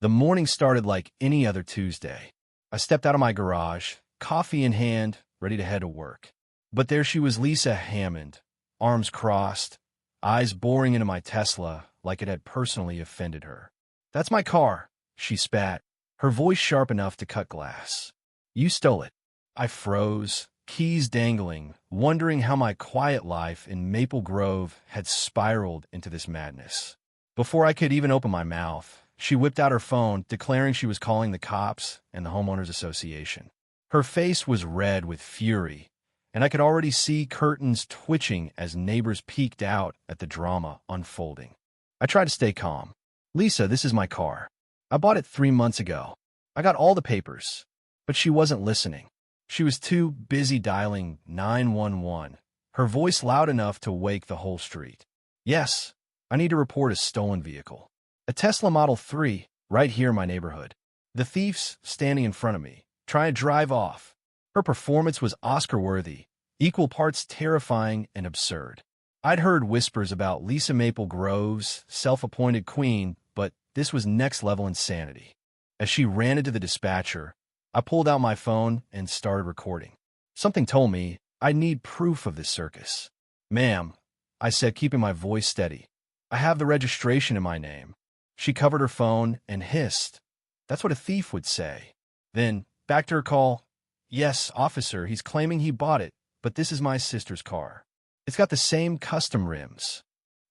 The morning started like any other Tuesday. I stepped out of my garage, coffee in hand, ready to head to work. But there she was, Lisa Hammond, arms crossed, eyes boring into my Tesla like it had personally offended her. "That's my car," she spat, her voice sharp enough to cut glass. "You stole it." I froze, keys dangling, wondering how my quiet life in Maple Grove had spiraled into this madness. Before I could even open my mouth, she whipped out her phone, declaring she was calling the cops and the Homeowners Association. Her face was red with fury, and I could already see curtains twitching as neighbors peeked out at the drama unfolding. I tried to stay calm. "Lisa, this is my car. I bought it 3 months ago. I got all the papers." But she wasn't listening. She was too busy dialing 911, her voice loud enough to wake the whole street. "Yes, I need to report a stolen vehicle. A Tesla Model 3, right here in my neighborhood. The thief's standing in front of me, trying to drive off." Her performance was Oscar-worthy, equal parts terrifying and absurd. I'd heard whispers about Lisa Maple Grove's self-appointed queen, but this was next-level insanity. As she ran into the dispatcher, I pulled out my phone and started recording. Something told me I'd need proof of this circus. "Ma'am," I said, keeping my voice steady, "I have the registration in my name." She covered her phone and hissed, "That's what a thief would say." Then, back to her call, "Yes, officer, he's claiming he bought it, but this is my sister's car. It's got the same custom rims."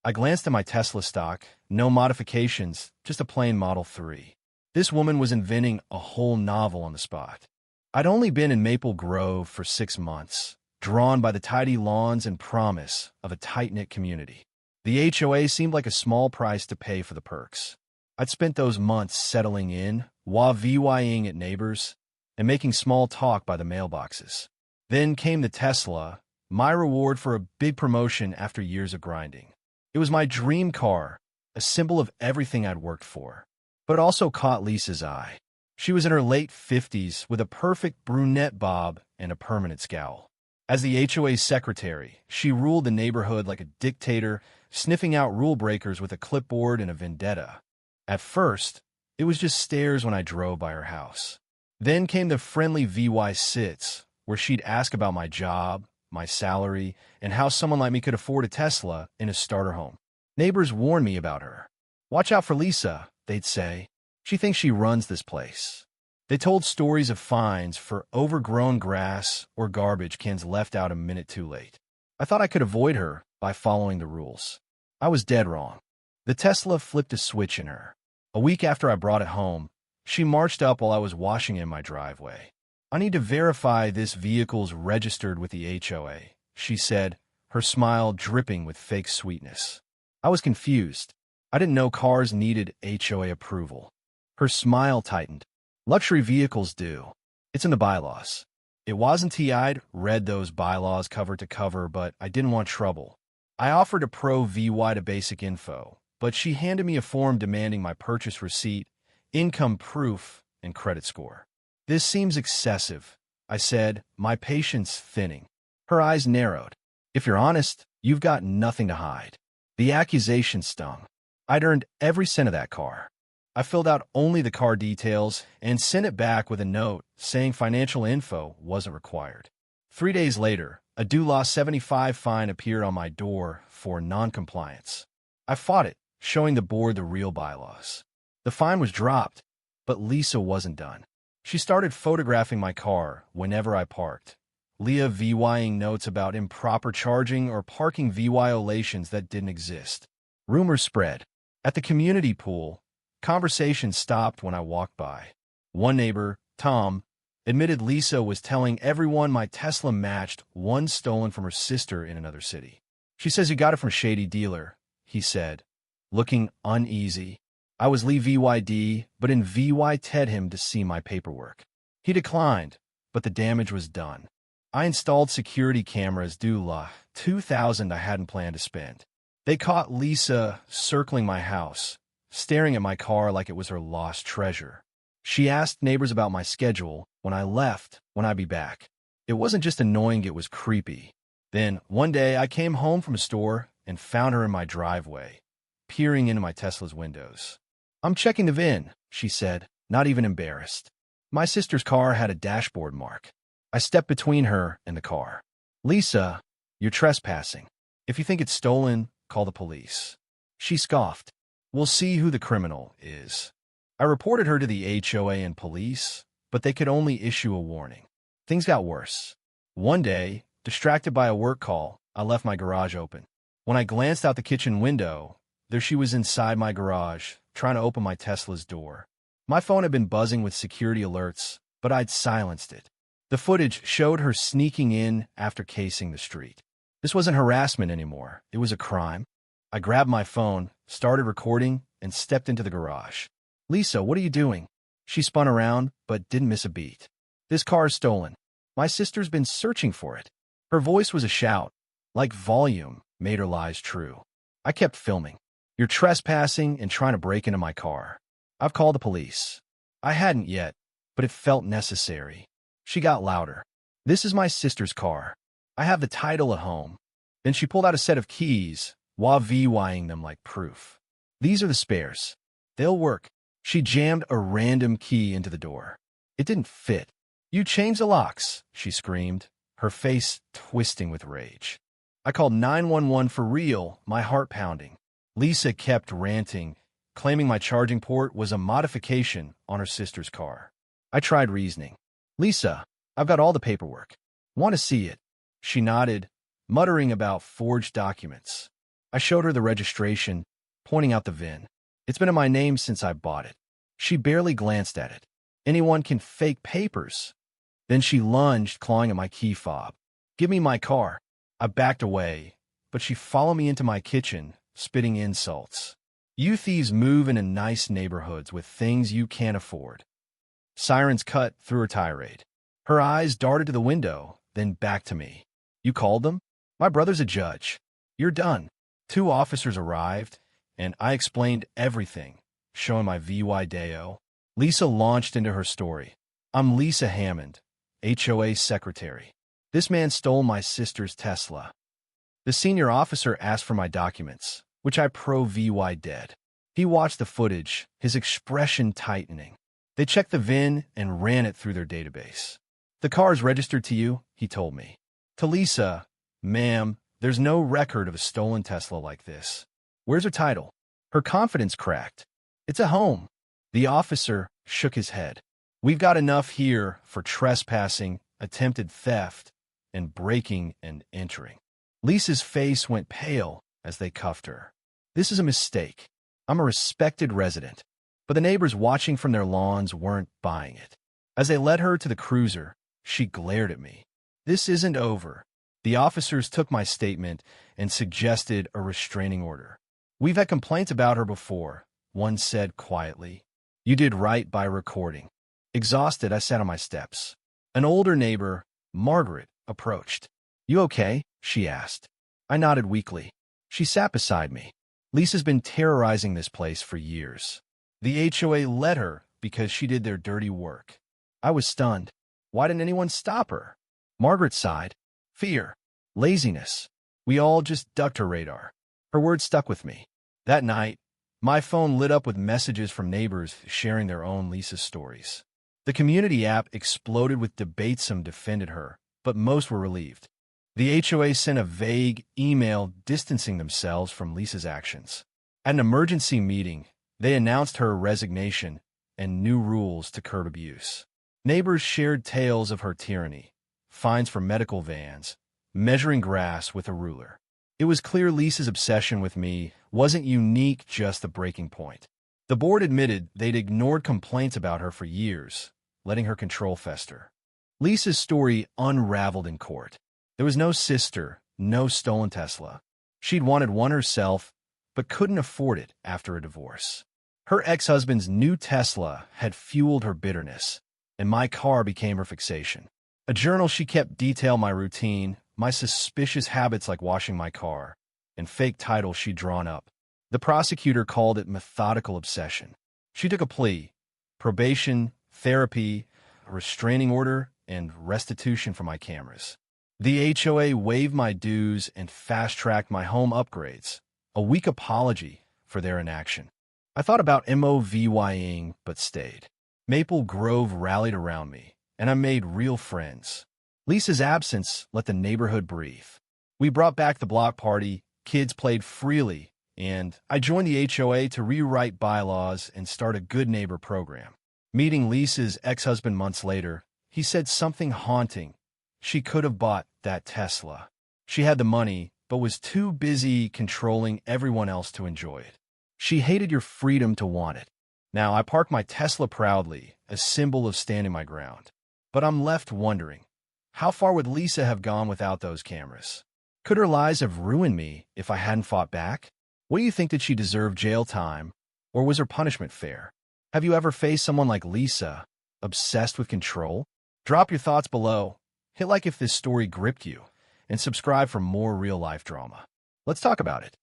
I glanced at my Tesla stock, no modifications, just a plain Model 3. This woman was inventing a whole novel on the spot. I'd only been in Maple Grove for 6 months, drawn by the tidy lawns and promise of a tight-knit community. The HOA seemed like a small price to pay for the perks. I'd spent those months settling in, while VYing at neighbors, and making small talk by the mailboxes. Then came the Tesla, my reward for a big promotion after years of grinding. It was my dream car, a symbol of everything I'd worked for. But it also caught Lisa's eye. She was in her late 50s with a perfect brunette bob and a permanent scowl. As the HOA's secretary, she ruled the neighborhood like a dictator, sniffing out rule breakers with a clipboard and a vendetta. At first, it was just stares when I drove by her house. Then came the friendly VY sits, where she'd ask about my job, my salary, and how someone like me could afford a Tesla in a starter home. Neighbors warned me about her. "Watch out for Lisa," they'd say. "She thinks she runs this place." They told stories of fines for overgrown grass or garbage cans left out a minute too late. I thought I could avoid her by following the rules. I was dead wrong. The Tesla flipped a switch in her. A week after I brought it home, she marched up while I was washing in my driveway. "I need to verify this vehicle's registered with the HOA," she said, her smile dripping with fake sweetness. I was confused. I didn't know cars needed HOA approval. Her smile tightened. "Luxury vehicles do. It's in the bylaws." It wasn't I'd read those bylaws cover to cover, but I didn't want trouble. I offered to pro VY to basic info, but she handed me a form demanding my purchase receipt, income proof, and credit score. "This seems excessive," I said, my patience thinning. Her eyes narrowed. "If you're honest, you've got nothing to hide." The accusation stung. I'd earned every cent of that car. I filled out only the car details and sent it back with a note saying financial info wasn't required. 3 days later, a due law 75 fine appeared on my door for noncompliance. I fought it, showing the board the real bylaws. The fine was dropped, but Lisa wasn't done. She started photographing my car whenever I parked, Leah VYing notes about improper charging or parking violations that didn't exist. Rumors spread. At the community pool, conversation stopped when I walked by. One neighbor, Tom, admitted Lisa was telling everyone my Tesla matched one stolen from her sister in another city. "She says you got it from a shady dealer," he said, looking uneasy. I was Lee VYD, but in VY Ted him to see my paperwork. He declined, but the damage was done. I installed security cameras due $2,000 I hadn't planned to spend. They caught Lisa circling my house, staring at my car like it was her lost treasure. She asked neighbors about my schedule, when I left, when I'd be back. It wasn't just annoying, it was creepy. Then, one day, I came home from a store and found her in my driveway, peering into my Tesla's windows. "I'm checking the VIN," she said, not even embarrassed. My sister's car had a dashboard mark. I stepped between her and the car. Lisa, you're trespassing. If you think it's stolen, call the police. She scoffed. We'll see who the criminal is. I reported her to the HOA and police, but they could only issue a warning. Things got worse. One day, distracted by a work call, I left my garage open. When I glanced out the kitchen window, there she was inside my garage, trying to open my Tesla's door. My phone had been buzzing with security alerts, but I'd silenced it. The footage showed her sneaking in after casing the street. This wasn't harassment anymore. It was a crime. I grabbed my phone, started recording, and stepped into the garage. Lisa, what are you doing? She spun around, but didn't miss a beat. This car is stolen. My sister's been searching for it. Her voice was a shout, like volume made her lies true. I kept filming. You're trespassing and trying to break into my car. I've called the police. I hadn't yet, but it felt necessary. She got louder. This is my sister's car. I have the title at home. Then she pulled out a set of keys, while VYing them like proof. These are the spares. They'll work. She jammed a random key into the door. It didn't fit. You changed the locks, she screamed, her face twisting with rage. I called 911 for real, my heart pounding. Lisa kept ranting, claiming my charging port was a modification on her sister's car. I tried reasoning. Lisa, I've got all the paperwork. Want to see it? She nodded, muttering about forged documents. I showed her the registration, pointing out the VIN. It's been in my name since I bought it. She barely glanced at it. Anyone can fake papers. Then she lunged, clawing at my key fob. Give me my car. I backed away, but she followed me into my kitchen, spitting insults. You thieves move into nice neighborhoods with things you can't afford. Sirens cut through her tirade. Her eyes darted to the window, then back to me. You called them? My brother's a judge. You're done. 2 officers arrived, and I explained everything, showing my VY Deo. Lisa launched into her story. I'm Lisa Hammond, HOA secretary. This man stole my sister's Tesla. The senior officer asked for my documents, which I pro-VY dead. He watched the footage, his expression tightening. They checked the VIN and ran it through their database. The car is registered to you, he told me. To Lisa, ma'am, there's no record of a stolen Tesla like this. Where's her title? Her confidence cracked. It's a home. The officer shook his head. We've got enough here for trespassing, attempted theft, and breaking and entering. Lisa's face went pale as they cuffed her. This is a mistake. I'm a respected resident. But the neighbors watching from their lawns weren't buying it. As they led her to the cruiser, she glared at me. This isn't over. The officers took my statement and suggested a restraining order. We've had complaints about her before, one said quietly. You did right by recording. Exhausted, I sat on my steps. An older neighbor, Margaret, approached. You okay? She asked. I nodded weakly. She sat beside me. Lisa's been terrorizing this place for years. The HOA let her because she did their dirty work. I was stunned. Why didn't anyone stop her? Margaret sighed. Fear. Laziness. We all just ducked her radar. Her words stuck with me. That night, my phone lit up with messages from neighbors sharing their own Lisa stories. The community app exploded with debates. Some defended her, but most were relieved. The HOA sent a vague email distancing themselves from Lisa's actions. At an emergency meeting, they announced her resignation and new rules to curb abuse. Neighbors shared tales of her tyranny, fines for medical vans, measuring grass with a ruler. It was clear Lisa's obsession with me wasn't unique, just the breaking point. The board admitted they'd ignored complaints about her for years, letting her control fester. Lisa's story unraveled in court. There was no sister, no stolen Tesla. She'd wanted one herself, but couldn't afford it after a divorce. Her ex-husband's new Tesla had fueled her bitterness, and my car became her fixation. A journal she kept detailed my routine, my suspicious habits like washing my car, and fake titles she'd drawn up. The prosecutor called it methodical obsession. She took a plea: probation, therapy, a restraining order, and restitution for my cameras. The HOA waived my dues and fast-tracked my home upgrades, a weak apology for their inaction. I thought about MOVYing, but stayed. Maple Grove rallied around me, and I made real friends. Lisa's absence let the neighborhood breathe. We brought back the block party, kids played freely, and I joined the HOA to rewrite bylaws and start a good neighbor program. Meeting Lisa's ex-husband months later, he said something haunting. She could have bought that Tesla. She had the money, but was too busy controlling everyone else to enjoy it. She hated your freedom to want it. Now, I park my Tesla proudly, a symbol of standing my ground. But I'm left wondering, how far would Lisa have gone without those cameras? Could her lies have ruined me if I hadn't fought back? What do you think? Did she deserve jail time, or was her punishment fair? Have you ever faced someone like Lisa, obsessed with control? Drop your thoughts below, hit like if this story gripped you, and subscribe for more real-life drama. Let's talk about it.